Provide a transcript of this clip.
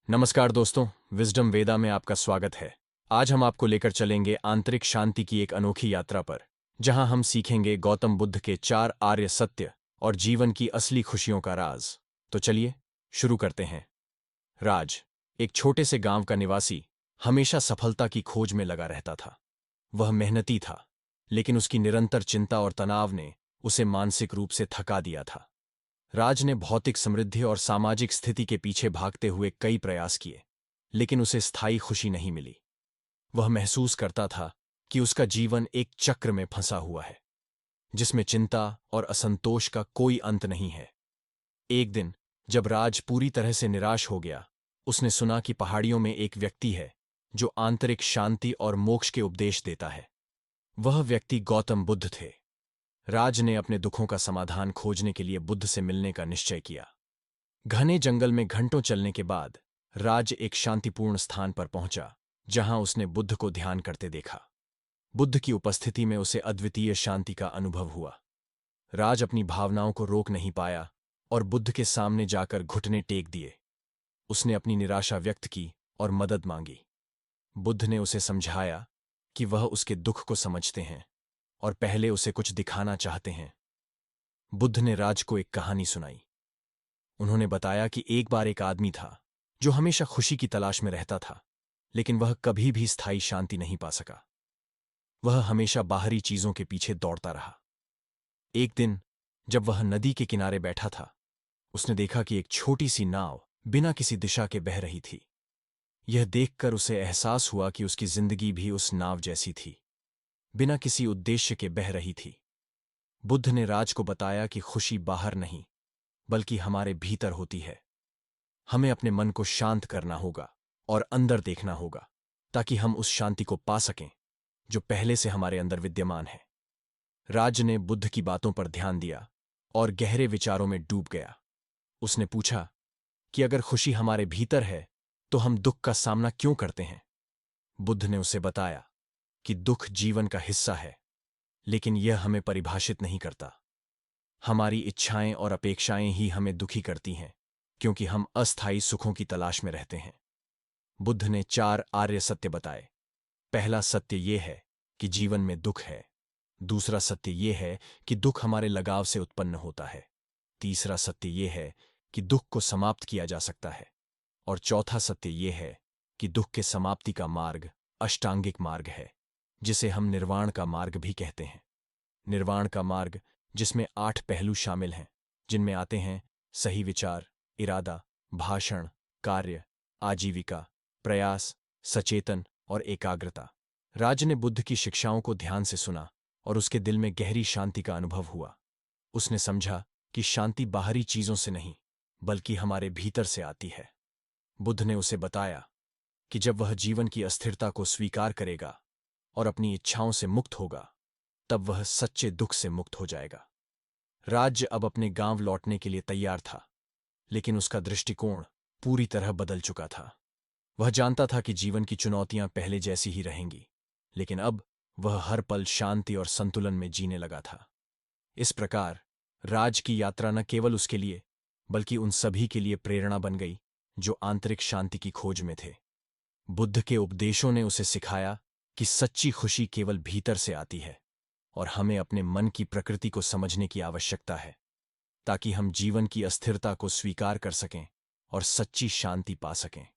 नमस्कार दोस्तों, विजडम वेदा में आपका स्वागत है। आज हम आपको लेकर चलेंगे आंतरिक शांति की एक अनोखी यात्रा पर, जहां हम सीखेंगे गौतम बुद्ध के 4 आर्य सत्य और जीवन की असली खुशियों का राज। तो चलिए शुरू करते हैं। राज, एक छोटे से गांव का निवासी, हमेशा सफलता की खोज में लगा रहता था। वह मेहनती था, लेकिन उसकी निरंतर चिंता और तनाव ने उसे मानसिक रूप से थका दिया था। राज ने भौतिक समृद्धि और सामाजिक स्थिति के पीछे भागते हुए कई प्रयास किए, लेकिन उसे स्थायी खुशी नहीं मिली। वह महसूस करता था कि उसका जीवन एक चक्र में फंसा हुआ है, जिसमें चिंता और असंतोष का कोई अंत नहीं है। एक दिन, जब राज पूरी तरह से निराश हो गया, उसने सुना कि पहाड़ियों में एक व्यक्ति है जो आंतरिक शांति और मोक्ष के उपदेश देता है। वह व्यक्ति गौतम बुद्ध थे। राज ने अपने दुखों का समाधान खोजने के लिए बुद्ध से मिलने का निश्चय किया। घने जंगल में घंटों चलने के बाद राज एक शांतिपूर्ण स्थान पर पहुंचा, जहां उसने बुद्ध को ध्यान करते देखा। बुद्ध की उपस्थिति में उसे अद्वितीय शांति का अनुभव हुआ। राज अपनी भावनाओं को रोक नहीं पाया और बुद्ध के सामने जाकर घुटने टेक दिए। उसने अपनी निराशा व्यक्त की और मदद मांगी। बुद्ध ने उसे समझाया कि वह उसके दुख को समझते हैं और पहले उसे कुछ दिखाना चाहते हैं। बुद्ध ने राज को एक कहानी सुनाई। उन्होंने बताया कि एक बार एक आदमी था जो हमेशा खुशी की तलाश में रहता था, लेकिन वह कभी भी स्थायी शांति नहीं पा सका। वह हमेशा बाहरी चीजों के पीछे दौड़ता रहा। एक दिन, जब वह नदी के किनारे बैठा था, उसने देखा कि एक छोटी सी नाव बिना किसी दिशा के बह रही थी। यह देखकर उसे एहसास हुआ कि उसकी जिंदगी भी उस नाव जैसी थी, बिना किसी उद्देश्य के बह रही थी। बुद्ध ने राज को बताया कि खुशी बाहर नहीं, बल्कि हमारे भीतर होती है। हमें अपने मन को शांत करना होगा और अंदर देखना होगा, ताकि हम उस शांति को पा सकें जो पहले से हमारे अंदर विद्यमान है। राज ने बुद्ध की बातों पर ध्यान दिया और गहरे विचारों में डूब गया। उसने पूछा कि अगर खुशी हमारे भीतर है, तो हम दुख का सामना क्यों करते हैं? बुद्ध ने उसे बताया कि दुख जीवन का हिस्सा है, लेकिन यह हमें परिभाषित नहीं करता। हमारी इच्छाएं और अपेक्षाएं ही हमें दुखी करती हैं, क्योंकि हम अस्थायी सुखों की तलाश में रहते हैं। बुद्ध ने 4 आर्य सत्य बताए। पहला सत्य यह है कि जीवन में दुख है। दूसरा सत्य यह है कि दुख हमारे लगाव से उत्पन्न होता है। तीसरा सत्य यह है कि दुख को समाप्त किया जा सकता है। और चौथा सत्य यह है कि दुख के समाप्ति का मार्ग अष्टांगिक मार्ग है, जिसे हम निर्वाण का मार्ग भी कहते हैं। निर्वाण का मार्ग, जिसमें 8 पहलू शामिल हैं, जिनमें आते हैं सही विचार, इरादा, भाषण, कार्य, आजीविका, प्रयास, सचेतन और एकाग्रता। राज ने बुद्ध की शिक्षाओं को ध्यान से सुना और उसके दिल में गहरी शांति का अनुभव हुआ। उसने समझा कि शांति बाहरी चीजों से नहीं, बल्कि हमारे भीतर से आती है। बुद्ध ने उसे बताया कि जब वह जीवन की अस्थिरता को स्वीकार करेगा और अपनी इच्छाओं से मुक्त होगा, तब वह सच्चे दुख से मुक्त हो जाएगा। राज्य अब अपने गांव लौटने के लिए तैयार था, लेकिन उसका दृष्टिकोण पूरी तरह बदल चुका था। वह जानता था कि जीवन की चुनौतियां पहले जैसी ही रहेंगी, लेकिन अब वह हर पल शांति और संतुलन में जीने लगा था। इस प्रकार राज की यात्रा न केवल उसके लिए, बल्कि उन सभी के लिए प्रेरणा बन गई जो आंतरिक शांति की खोज में थे। बुद्ध के उपदेशों ने उसे सिखाया कि सच्ची खुशी केवल भीतर से आती है और हमें अपने मन की प्रकृति को समझने की आवश्यकता है, ताकि हम जीवन की अस्थिरता को स्वीकार कर सकें और सच्ची शांति पा सकें।